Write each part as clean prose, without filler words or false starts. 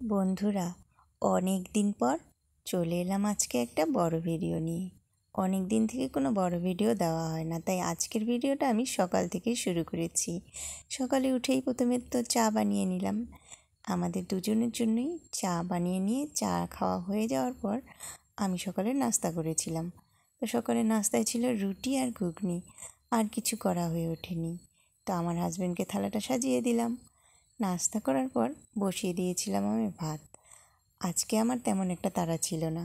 বন্ধুরা, অনেক দিন পর চলে এলাম আজকে একটা বড় ভিডিও নিয়ে। অনেক দিন থেকে কোনো বড় ভিডিও দেওয়া হয় না, তাই আজকের ভিডিওটা আমি সকাল থেকেই শুরু করেছি। সকালে উঠেই প্রথমে তো চা বানিয়ে নিলাম। আমাদের দুজনের জন্যই চা বানিয়ে নিয়ে চা খাওয়া হয়ে যাওয়ার পর আমি সকালে নাস্তা করেছিলাম। তো সকালে নাস্তায় ছিল রুটি আর ঘুগনি, আর কিছু করা হয়ে ওঠেনি। তো আমার হাজব্যান্ডকে থালাটা সাজিয়ে দিলাম। নাস্তা করার পর বসিয়ে দিয়েছিলাম আমি ভাত। আজকে আমার তেমন একটা তাড়া ছিল না,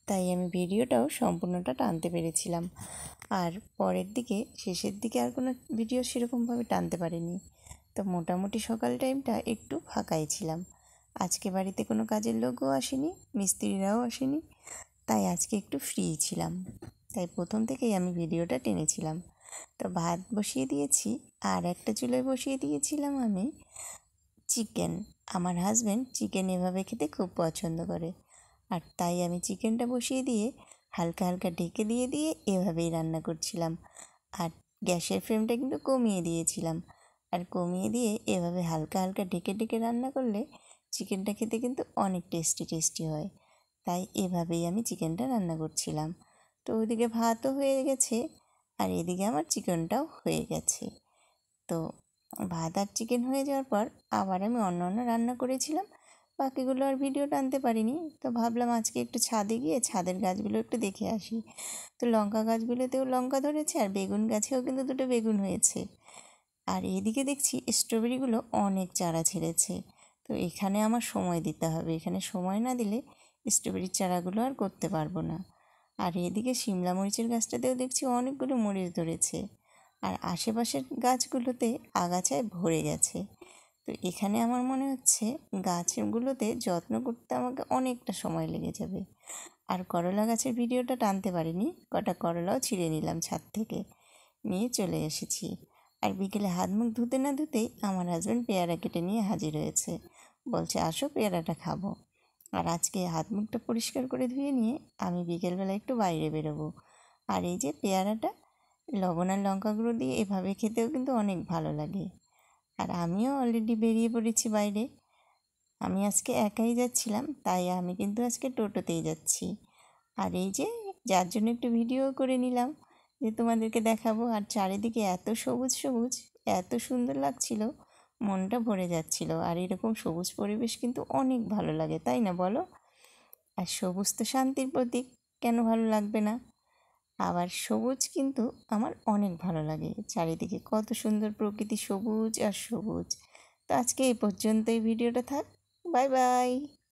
তাই আমি ভিডিওটাও সম্পূর্ণটা টানতে পেরেছিলাম। আর পরের দিকে শেষের দিকে আর কোনো ভিডিও সেরকমভাবে টানতে পারিনি। তো মোটামুটি সকাল টাইমটা একটু ফাঁকাই ছিলাম। আজকে বাড়িতে কোনো কাজের লোকও আসেনি, মিস্ত্রিরাও আসেনি, তাই আজকে একটু ফ্রি ছিলাম। তাই প্রথম থেকেই আমি ভিডিওটা টেনেছিলাম। তো ভাত বসিয়ে দিয়েছি, আর একটা চুলায় বসিয়ে দিয়েছিলাম আমি চিকেন। আমার হাজব্যান্ড চিকেন এভাবে খেতে খুব পছন্দ করে, আর তাই আমি চিকেনটা বসিয়ে দিয়ে হালকা হালকা ঢেকে দিয়ে এভাবেই রান্না করছিলাম। আর গ্যাসের ফ্লেমটা কিন্তু কমিয়ে দিয়েছিলাম। আর কমিয়ে দিয়ে এভাবে হালকা হালকা ঢেকে রান্না করলে চিকেনটা খেতে কিন্তু অনেক টেস্টি হয়। তাই এভাবেই আমি চিকেনটা রান্না করছিলাম। তো ওইদিকে ভাতও হয়ে গেছে, আর এদিকে আমার চিকেনটাও হয়ে গেছে। তো ভাত আর চিকেন হয়ে যাওয়ার পর আবার আমি অন্য রান্না করেছিলাম, বাকিগুলো আর ভিডিও টানতে পারিনি। তো ভাবলাম আজকে একটু ছাদে গিয়ে ছাদের গাছগুলো একটু দেখে আসি। তো লঙ্কা গাছগুলোতেও লঙ্কা ধরেছে, আর বেগুন গাছেও কিন্তু দুটো বেগুন হয়েছে। আর এইদিকে দেখছি স্ট্রবেরিগুলো অনেক চারা ছেড়েছে। তো এখানে আমার সময় দিতে হবে, এখানে সময় না দিলে স্ট্রবেরির চারাগুলো আর করতে পারবো না। আর এদিকে শিমলা মরিচের গাছটাতেও দেখছি অনেকগুলো মরিচ ধরেছে, আর আশেপাশের গাছগুলোতে আগাছায় ভরে গেছে। তো এখানে আমার মনে হচ্ছে গাছগুলোতে যত্ন করতে আমাকে অনেকটা সময় লেগে যাবে। আর করলা গাছের ভিডিওটা টানতে পারিনি, কটা করলাও ছিঁড়ে নিলাম ছাদ থেকে, নিয়ে চলে এসেছি। আর বিকেলে হাত মুখ ধুতে না ধুতেই আমার হাজব্যান্ড পেয়ারা কেটে নিয়ে হাজির হয়েছে, বলছে আসো পেয়ারাটা খাবো। আর আজকে হাত মুখটা পরিষ্কার করে ধুয়ে নিয়ে আমি বিকেলবেলা একটু বাইরে বেরোবো। আর এই যে পেয়ারাটা লবণ আর লঙ্কা গুঁড়ো দিয়ে এভাবে খেতেও কিন্তু অনেক ভালো লাগে। আর আমিও অলরেডি বেরিয়ে পড়েছি বাইরে। আমি আজকে একাই যাচ্ছিলাম, তাই আমি কিন্তু আজকে টোটোতেই যাচ্ছি। আর এই যে যার জন্য একটু ভিডিও করে নিলাম, যে তোমাদেরকে দেখাবো। আর চারিদিকে এত সবুজ সবুজ, এত সুন্দর লাগছিল, মনটা ভরে যাচ্ছিল। আর এরকম সবুজ পরিবেশ কিন্তু অনেক ভালো লাগে, তাই না বলো? আর সবুজ তো শান্তির প্রতীক, কেন ভালো লাগবে না? আবার সবুজ কিন্তু আমার অনেক ভালো লাগে। চারিদিকে কত সুন্দর প্রকৃতি, সবুজ আর সবুজ। তো আজকে এই পর্যন্তই ভিডিওটা থাক। Bye bye.